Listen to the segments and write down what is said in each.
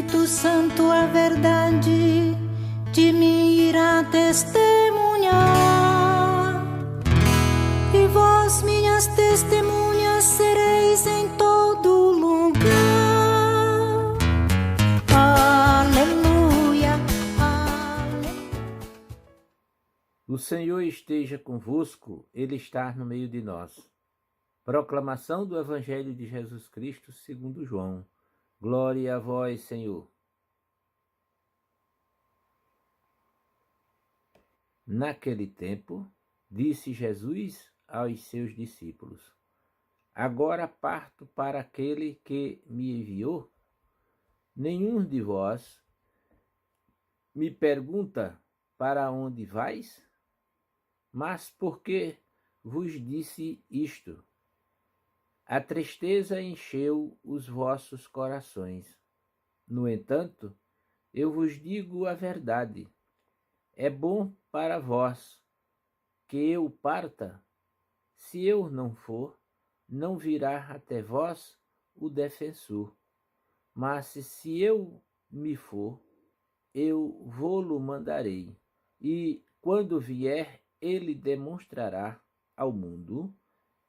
Espírito Santo, a verdade de mim irá testemunhar, e vós, minhas testemunhas, sereis em todo lugar. Aleluia, aleluia. O Senhor esteja convosco, Ele está no meio de nós. Proclamação do Evangelho de Jesus Cristo segundo João. Glória a vós, Senhor. Naquele tempo, disse Jesus aos seus discípulos: Agora parto para aquele que me enviou. Nenhum de vós me pergunta: para onde vais? Mas por que vos disse isto? A tristeza encheu os vossos corações. No entanto, eu vos digo a verdade. É bom para vós que eu parta. Se eu não for, não virá até vós o defensor. Mas se eu me for, eu vô-lo mandarei. E quando vier, ele demonstrará ao mundo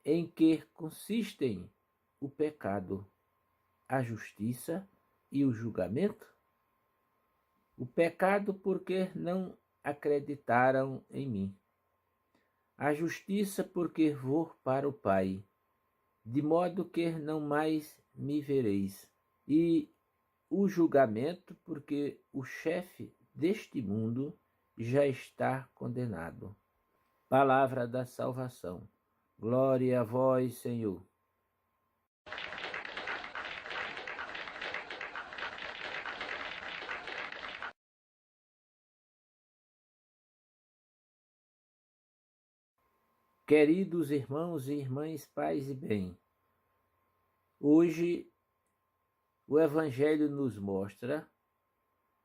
em que consistem o pecado, a justiça e o julgamento. O pecado, porque não acreditaram em mim. A justiça, porque vou para o Pai, de modo que não mais me vereis. E o julgamento, porque o chefe deste mundo já está condenado. Palavra da salvação. Glória a vós, Senhor. Queridos irmãos e irmãs, paz e bem, hoje o Evangelho nos mostra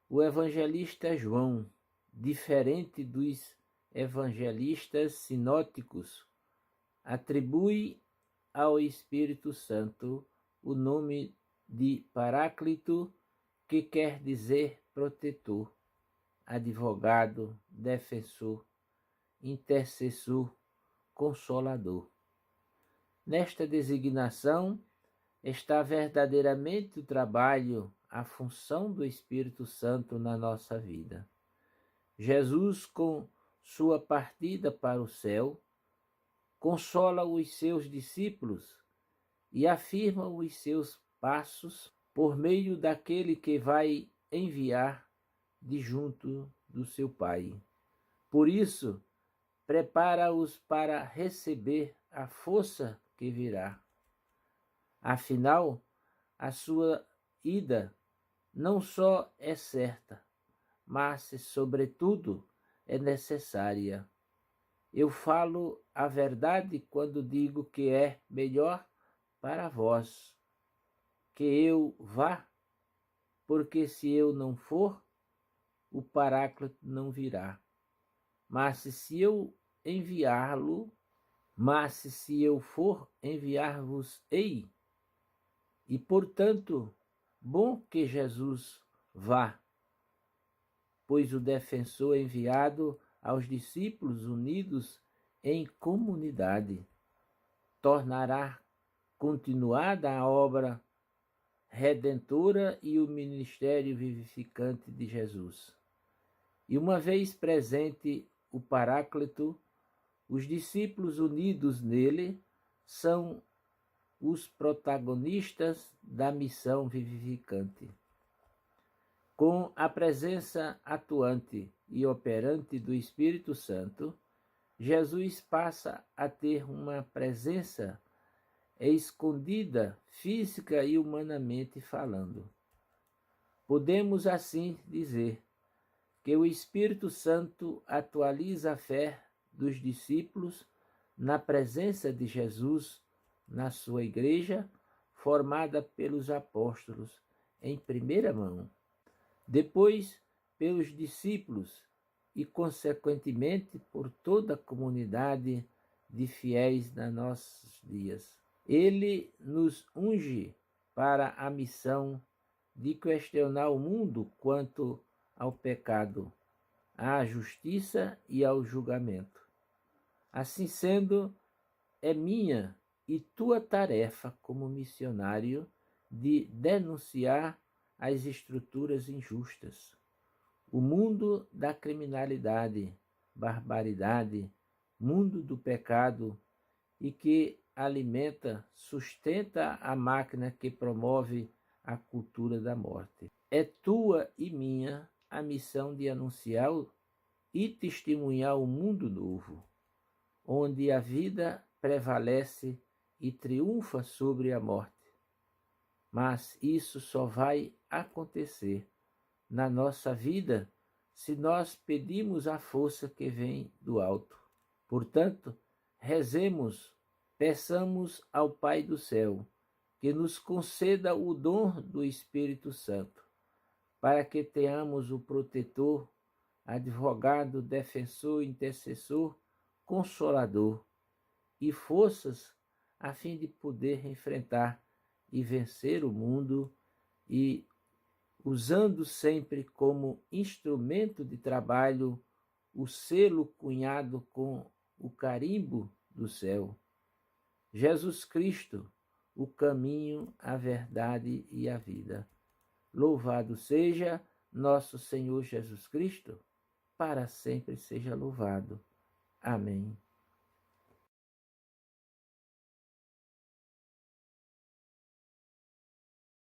o evangelista João, diferente dos evangelistas sinóticos, atribui ao Espírito Santo o nome de Paráclito, que quer dizer protetor, advogado, defensor, intercessor, consolador. Nesta designação está verdadeiramente o trabalho, a função do Espírito Santo na nossa vida. Jesus, com sua partida para o céu, consola os seus discípulos e afirma os seus passos por meio daquele que vai enviar de junto do seu Pai. Por isso, prepara-os para receber a força que virá. Afinal, a sua ida não só é certa, mas, sobretudo, é necessária. Eu falo a verdade quando digo que é melhor para vós que eu vá, porque se eu não for, o Paráclito não virá. Mas se eu for, enviar-vos-ei. E, portanto, bom que Jesus vá, pois o defensor enviado aos discípulos unidos em comunidade tornará continuada a obra redentora e o ministério vivificante de Jesus. E uma vez presente o Paráclito, os discípulos unidos nele são os protagonistas da missão vivificante. Com a presença atuante e operante do Espírito Santo, Jesus passa a ter uma presença escondida, física e humanamente falando. Podemos assim dizer que o Espírito Santo atualiza a fé dos discípulos na presença de Jesus na sua igreja, formada pelos apóstolos em primeira mão, depois pelos discípulos e, consequentemente, por toda a comunidade de fiéis nos nossos dias. Ele nos unge para a missão de questionar o mundo quanto ao pecado, à justiça e ao julgamento. Assim sendo, é minha e tua tarefa como missionário de denunciar as estruturas injustas, o mundo da criminalidade, barbaridade, mundo do pecado e que alimenta, sustenta a máquina que promove a cultura da morte. É tua e minha a missão de anunciar e testemunhar o mundo novo, onde a vida prevalece e triunfa sobre a morte. Mas isso só vai acontecer na nossa vida se nós pedimos a força que vem do alto. Portanto, rezemos, peçamos ao Pai do céu que nos conceda o dom do Espírito Santo, para que tenhamos o protetor, advogado, defensor, intercessor, consolador e forças a fim de poder enfrentar e vencer o mundo e usando sempre como instrumento de trabalho o selo cunhado com o carimbo do céu. Jesus Cristo, o caminho, a verdade e a vida. Louvado seja nosso Senhor Jesus Cristo, para sempre seja louvado. Amém.